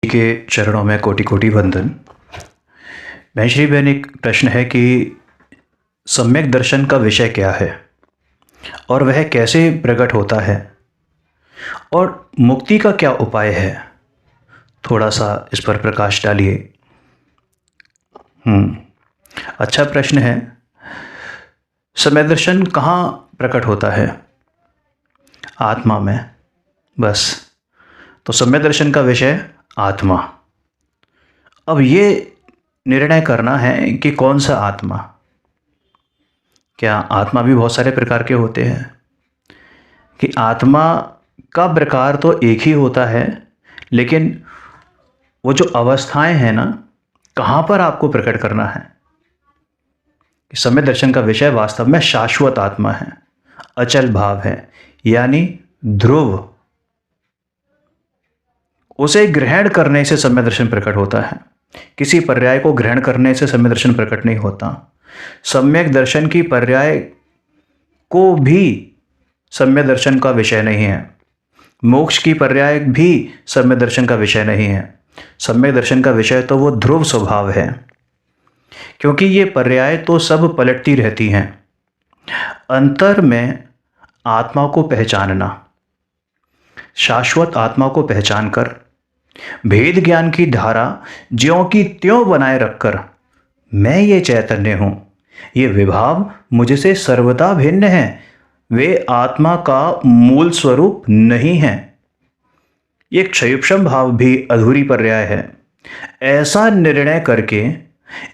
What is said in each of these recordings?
के चरणों में कोटि कोटि वंदन। महेश्वरी बहन, एक प्रश्न है कि सम्यक दर्शन का विषय क्या है और वह कैसे प्रकट होता है और मुक्ति का क्या उपाय है? थोड़ा सा इस पर प्रकाश डालिए। अच्छा प्रश्न है। सम्यक दर्शन कहाँ प्रकट होता है? आत्मा में। बस, तो सम्यक दर्शन का विषय आत्मा। अब ये निर्णय करना है कि कौन सा आत्मा। क्या आत्मा भी बहुत सारे प्रकार के होते हैं? कि आत्मा का प्रकार तो एक ही होता है, लेकिन वो जो अवस्थाएं हैं ना, कहाँ पर आपको प्रकट करना है। सम्यक दर्शन का विषय वास्तव में शाश्वत आत्मा है, अचल भाव है, यानी ध्रुव। उसे ग्रहण करने से सम्यक दर्शन प्रकट होता है। किसी पर्याय को ग्रहण करने से सम्यक दर्शन प्रकट नहीं होता। सम्यक दर्शन की पर्याय को भी सम्यक दर्शन का विषय नहीं है। मोक्ष की पर्याय भी सम्यक दर्शन का विषय नहीं है। सम्यक दर्शन का विषय तो वो ध्रुव स्वभाव है, क्योंकि ये पर्याय तो सब पलटती रहती हैं। अंतर में आत्मा को पहचानना, शाश्वत आत्मा को पहचानकर भेद ज्ञान की धारा ज्यों की त्यों बनाए रखकर मैं ये चैतन्य हूं, ये विभाव मुझसे सर्वथा भिन्न है, वे आत्मा का मूल स्वरूप नहीं है। ये क्षयुक्षम भाव भी अधूरी पर्याय है। ऐसा निर्णय करके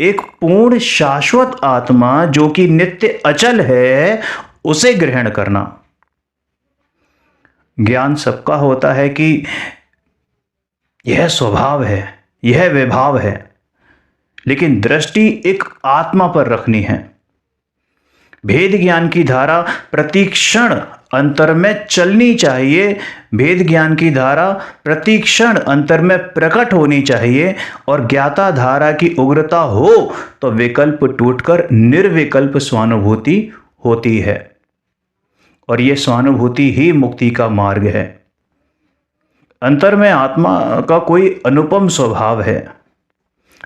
एक पूर्ण शाश्वत आत्मा जो कि नित्य अचल है, उसे ग्रहण करना। ज्ञान सबका होता है कि यह स्वभाव है, यह विभाव है, लेकिन दृष्टि एक आत्मा पर रखनी है। भेद ज्ञान की धारा प्रतिक्षण अंतर में चलनी चाहिए, भेद ज्ञान की धारा प्रतिक्षण अंतर में प्रकट होनी चाहिए, और ज्ञाता धारा की उग्रता हो तो विकल्प टूटकर निर्विकल्प स्वानुभूति होती है, और यह स्वानुभूति ही मुक्ति का मार्ग है। अंतर में आत्मा का कोई अनुपम स्वभाव है,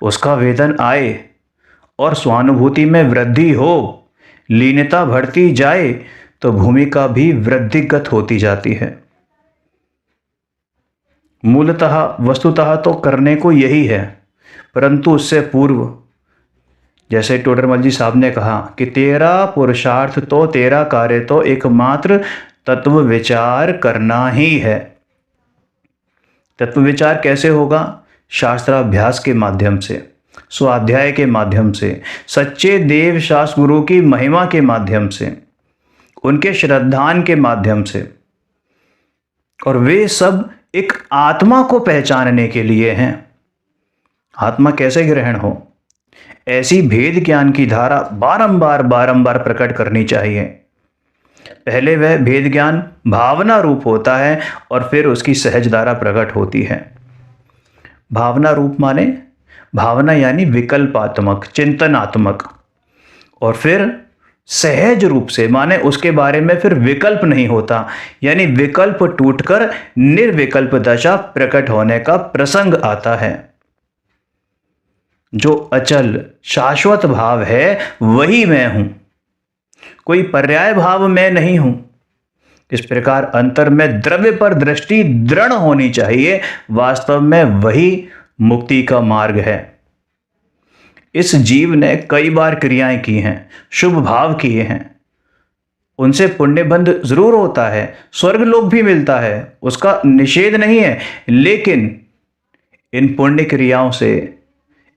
उसका वेदन आए और स्वानुभूति में वृद्धि हो, लीनता बढ़ती जाए तो भूमिका भी वृद्धिगत होती जाती है। मूलतः वस्तुतः तो करने को यही है, परंतु उससे पूर्व जैसे टोडरमल जी साहब ने कहा कि तेरा पुरुषार्थ तो तेरा कार्य तो एकमात्र तत्व विचार करना ही है। तत्व विचार कैसे होगा? शास्त्राभ्यास के माध्यम से, स्वाध्याय के माध्यम से, सच्चे देव शास्त्र गुरु की महिमा के माध्यम से, उनके श्रद्धान के माध्यम से, और वे सब एक आत्मा को पहचानने के लिए हैं। आत्मा कैसे ग्रहण हो, ऐसी भेद ज्ञान की धारा बारंबार बारंबार प्रकट करनी चाहिए। पहले वह भेद ज्ञान भावना रूप होता है और फिर उसकी सहज धारा प्रकट होती है। भावना रूप माने भावना यानी विकल्पात्मक, चिंतनात्मक, और फिर सहज रूप से माने उसके बारे में फिर विकल्प नहीं होता, यानी विकल्प टूटकर निर्विकल्प दशा प्रकट होने का प्रसंग आता है। जो अचल शाश्वत भाव है वही मैं हूं, कोई पर्याय भाव मैं नहीं हूं। इस प्रकार अंतर में द्रव्य पर दृष्टि दृढ़ होनी चाहिए। वास्तव में वही मुक्ति का मार्ग है। इस जीव ने कई बार क्रियाएं की हैं, शुभ भाव किए हैं, उनसे पुण्य बंध जरूर होता है, स्वर्ग लोक भी मिलता है, उसका निषेध नहीं है, लेकिन इन पुण्य क्रियाओं से,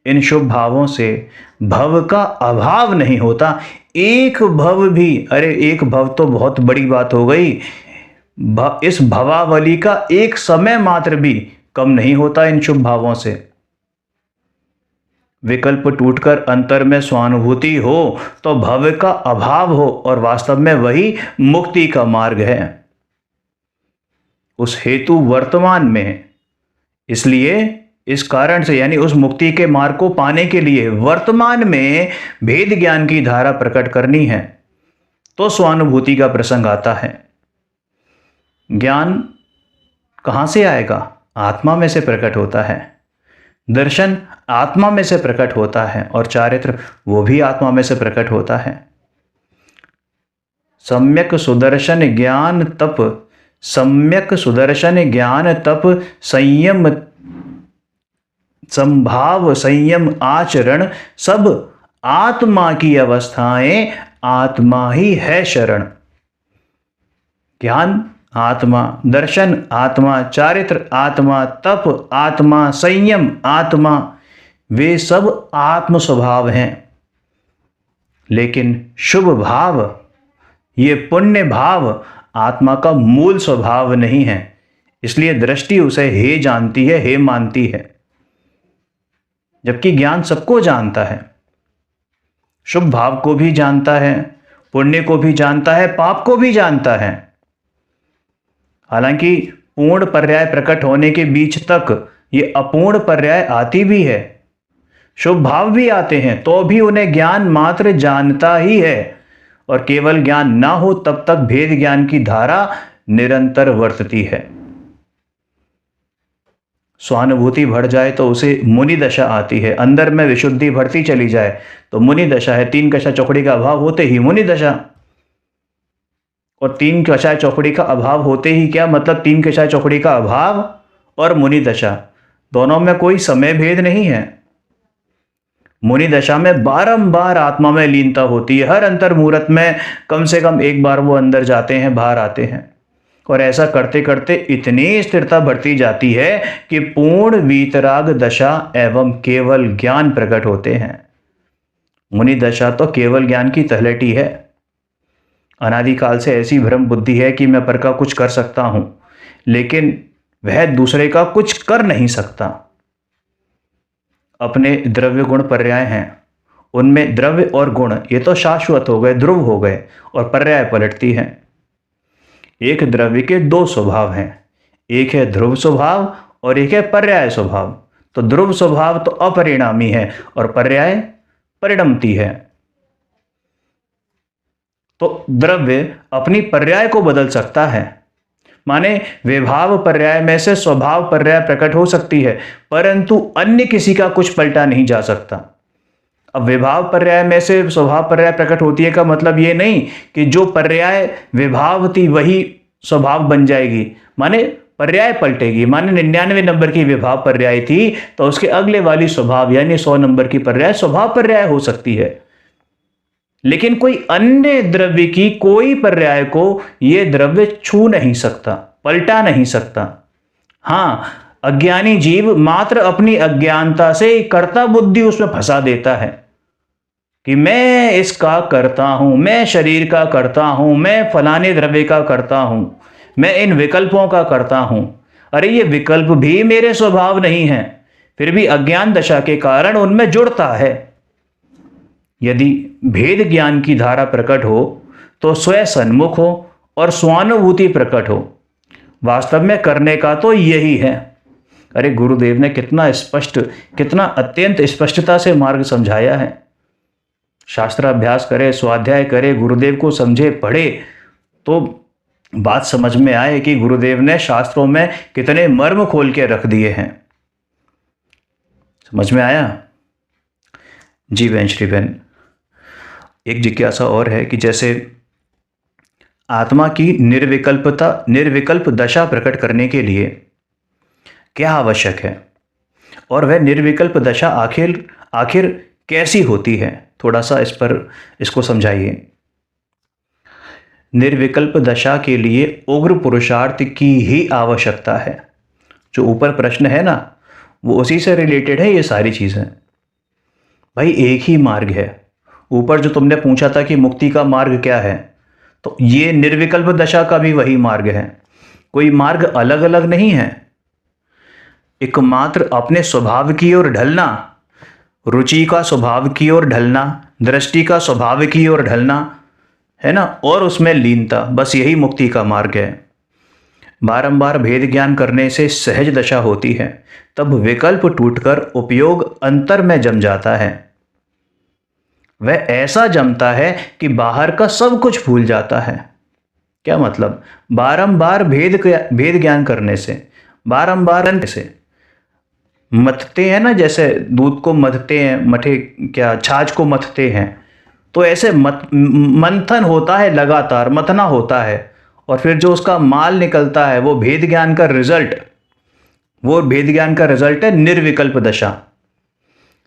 इन शुभ भावों से भव का अभाव नहीं होता। एक भव भी, अरे एक भव तो बहुत बड़ी बात हो गई, इस भवावली का एक समय मात्र भी कम नहीं होता इन शुभ भावों से। विकल्प टूटकर अंतर में स्वानुभूति हो तो भव का अभाव हो, और वास्तव में वही मुक्ति का मार्ग है। उस हेतु वर्तमान में, इसलिए इस कारण से, यानी उस मुक्ति के मार्ग को पाने के लिए वर्तमान में भेद ज्ञान की धारा प्रकट करनी है, तो स्वानुभूति का प्रसंग आता है। ज्ञान कहां से आएगा? आत्मा में से प्रकट होता है, दर्शन आत्मा में से प्रकट होता है, और चारित्र वो भी आत्मा में से प्रकट होता है। सम्यक सुदर्शन ज्ञान तप, सम्यक सुदर्शन ज्ञान तप, संयम संभाव संयम आचरण, सब आत्मा की अवस्थाएं, आत्मा ही है शरण। ज्ञान आत्मा, दर्शन आत्मा, चारित्र आत्मा, तप आत्मा, संयम आत्मा, वे सब आत्म स्वभाव हैं। लेकिन शुभ भाव, ये पुण्य भाव आत्मा का मूल स्वभाव नहीं है, इसलिए दृष्टि उसे हे जानती है, हे मानती है। जबकि ज्ञान सबको जानता है, शुभ भाव को भी जानता है, पुण्य को भी जानता है, पाप को भी जानता है। हालांकि पूर्ण पर्याय प्रकट होने के बीच तक ये अपूर्ण पर्याय आती भी है, शुभ भाव भी आते हैं, तो भी उन्हें ज्ञान मात्र जानता ही है। और केवल ज्ञान ना हो तब तक भेद ज्ञान की धारा निरंतर वर्तती है। स्वानुभूति बढ़ जाए तो उसे मुनि दशा आती है, अंदर में विशुद्धि बढ़ती चली जाए तो मुनि दशा है। तीन कषाय चौकड़ी का अभाव होते ही मुनि दशा, और तीन कषाय चौकड़ी का अभाव होते ही क्या मतलब, तीन कषाय चौकड़ी का अभाव और मुनि दशा, दोनों में कोई समय भेद नहीं है। मुनि दशा में बारंबार आत्मा में लीनता होती है, हर अंतर मुहूर्त में कम से कम एक बार वो अंदर जाते हैं, बाहर आते हैं, और ऐसा करते करते इतनी स्थिरता बढ़ती जाती है कि पूर्ण वीतराग दशा एवं केवल ज्ञान प्रकट होते हैं। मुनि दशा तो केवल ज्ञान की तलहटी है। अनादिकाल से ऐसी भ्रम बुद्धि है कि मैं पर का कुछ कर सकता हूं, लेकिन वह दूसरे का कुछ कर नहीं सकता। अपने द्रव्य गुण पर्याय हैं, उनमें द्रव्य और गुण ये तो शाश्वत हो गए, ध्रुव हो गए, और पर्याय पलटती हैं। एक द्रव्य के दो स्वभाव हैं, एक है ध्रुव स्वभाव और एक है पर्याय स्वभाव। तो ध्रुव स्वभाव तो अपरिणामी है और पर्याय परिणमती है। तो द्रव्य अपनी पर्याय को बदल सकता है, माने विभाव पर्याय में से स्वभाव पर्याय प्रकट हो सकती है, परंतु अन्य किसी का कुछ पलटा नहीं जा सकता। अब विभाव पर्याय में से स्वभाव पर्याय प्रकट होती है का मतलब ये नहीं कि जो पर्याय विभाव थी वही स्वभाव बन जाएगी, माने पर्याय पलटेगी। माने 99 नंबर की विभाव पर्याय थी तो उसके अगले वाली स्वभाव यानी 100 नंबर की पर्याय स्वभाव पर्याय हो सकती है, लेकिन कोई अन्य द्रव्य की कोई पर्याय को यह द्रव्य छू नहीं सकता, पलटा नहीं सकता। हां, अज्ञानी जीव मात्र अपनी अज्ञानता से कर्ता बुद्धि उसमें फंसा देता है कि मैं इसका करता हूं, मैं शरीर का करता हूं, मैं फलाने द्रव्य का करता हूं, मैं इन विकल्पों का करता हूं। अरे ये विकल्प भी मेरे स्वभाव नहीं है, फिर भी अज्ञान दशा के कारण उनमें जुड़ता है। यदि भेद ज्ञान की धारा प्रकट हो तो स्वयं सन्मुख हो और स्वानुभूति प्रकट हो। वास्तव में करने का तो यही है। अरे गुरुदेव ने कितना स्पष्ट, कितना अत्यंत स्पष्टता से मार्ग समझाया है। शास्त्र अभ्यास करे, स्वाध्याय करे, गुरुदेव को समझे, पढ़े तो बात समझ में आए कि गुरुदेव ने शास्त्रों में कितने मर्म खोल के रख दिए हैं। समझ में आया? जी बहन श्री बहन, एक जिज्ञासा और है कि जैसे आत्मा की निर्विकल्प दशा प्रकट करने के लिए क्या आवश्यक है, और वह निर्विकल्प दशा आखिर कैसी होती है, थोड़ा सा इसको समझाइए। निर्विकल्प दशा के लिए उग्र पुरुषार्थ की ही आवश्यकता है। जो ऊपर प्रश्न है ना, वो उसी से रिलेटेड है ये सारी चीज़ें। भाई एक ही मार्ग है। ऊपर जो तुमने पूछा था कि मुक्ति का मार्ग क्या है, तो ये निर्विकल्प दशा का भी वही मार्ग है। कोई मार्ग अलग अलग नहीं है, एकमात्र अपने स्वभाव की ओर ढलना, रुचि का स्वभाव की ओर ढलना, दृष्टि का स्वभाव की ओर ढलना है ना, और उसमें लीनता, बस यही मुक्ति का मार्ग है। बारंबार भेद ज्ञान करने से सहज दशा होती है, तब विकल्प टूटकर उपयोग अंतर में जम जाता है। वह ऐसा जमता है कि बाहर का सब कुछ भूल जाता है। क्या मतलब? बारंबार भेद ज्ञान करने से, बारंबार से मथते हैं ना, जैसे दूध को मथते हैं, मठे क्या छाछ को मथते हैं, तो ऐसे मंथन होता है, लगातार मथना होता है, और फिर जो उसका माल निकलता है वो भेद ज्ञान का रिजल्ट, वो भेद ज्ञान का रिजल्ट है निर्विकल्प दशा।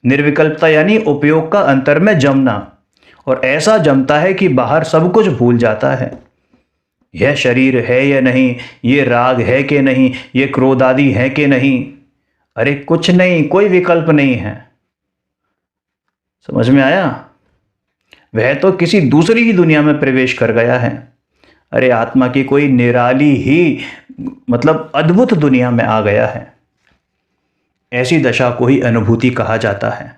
निर्विकल्पता यानी उपयोग का अंतर में जमना, और ऐसा जमता है कि बाहर सब कुछ भूल जाता है। यह शरीर है या नहीं, ये राग है कि नहीं, ये क्रोध आदि है कि नहीं, अरे कुछ नहीं, कोई विकल्प नहीं है। समझ में आया? वह तो किसी दूसरी ही दुनिया में प्रवेश कर गया है। अरे आत्मा की कोई निराली ही मतलब अद्भुत दुनिया में आ गया है। ऐसी दशा को ही अनुभूति कहा जाता है।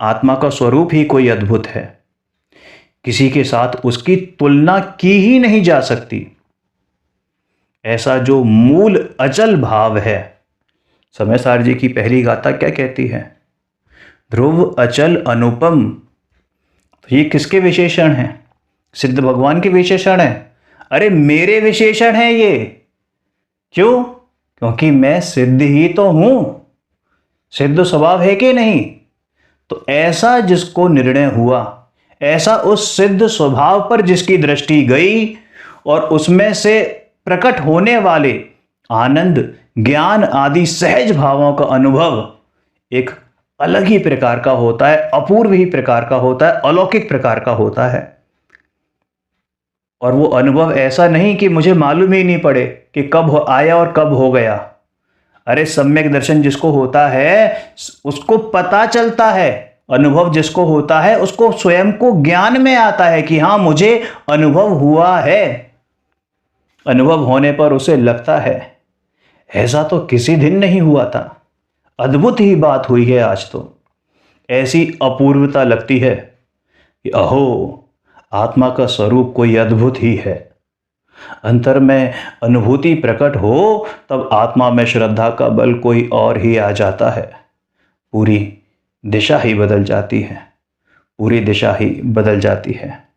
आत्मा का स्वरूप ही कोई अद्भुत है, किसी के साथ उसकी तुलना की ही नहीं जा सकती। ऐसा जो मूल अचल भाव है, समय सार जी की पहली गाथा क्या कहती है? ध्रुव अचल अनुपम। तो ये किसके विशेषण हैं? सिद्ध भगवान के विशेषण हैं। अरे मेरे विशेषण हैं ये। क्यों? क्योंकि मैं सिद्ध ही तो हूं। सिद्ध स्वभाव है कि नहीं? तो ऐसा जिसको निर्णय हुआ, ऐसा उस सिद्ध स्वभाव पर जिसकी दृष्टि गई, और उसमें से प्रकट होने वाले आनंद, ज्ञान आदि सहज भावों का अनुभव एक अलग ही प्रकार का होता है, अपूर्व ही प्रकार का होता है, अलौकिक प्रकार का होता है। और वो अनुभव ऐसा नहीं कि मुझे मालूम ही नहीं पड़े कि कब आया और कब हो गया। अरे सम्यक दर्शन जिसको होता है उसको पता चलता है, अनुभव जिसको होता है उसको स्वयं को ज्ञान में आता है कि हाँ मुझे अनुभव हुआ है। अनुभव होने पर उसे लगता है ऐसा तो किसी दिन नहीं हुआ था, अद्भुत ही बात हुई है आज तो। ऐसी अपूर्वता लगती है कि अहो आत्मा का स्वरूप कोई अद्भुत ही है। अंतर में अनुभूति प्रकट हो तब आत्मा में श्रद्धा का बल कोई और ही आ जाता है। पूरी दिशा ही बदल जाती है, पूरी दिशा ही बदल जाती है।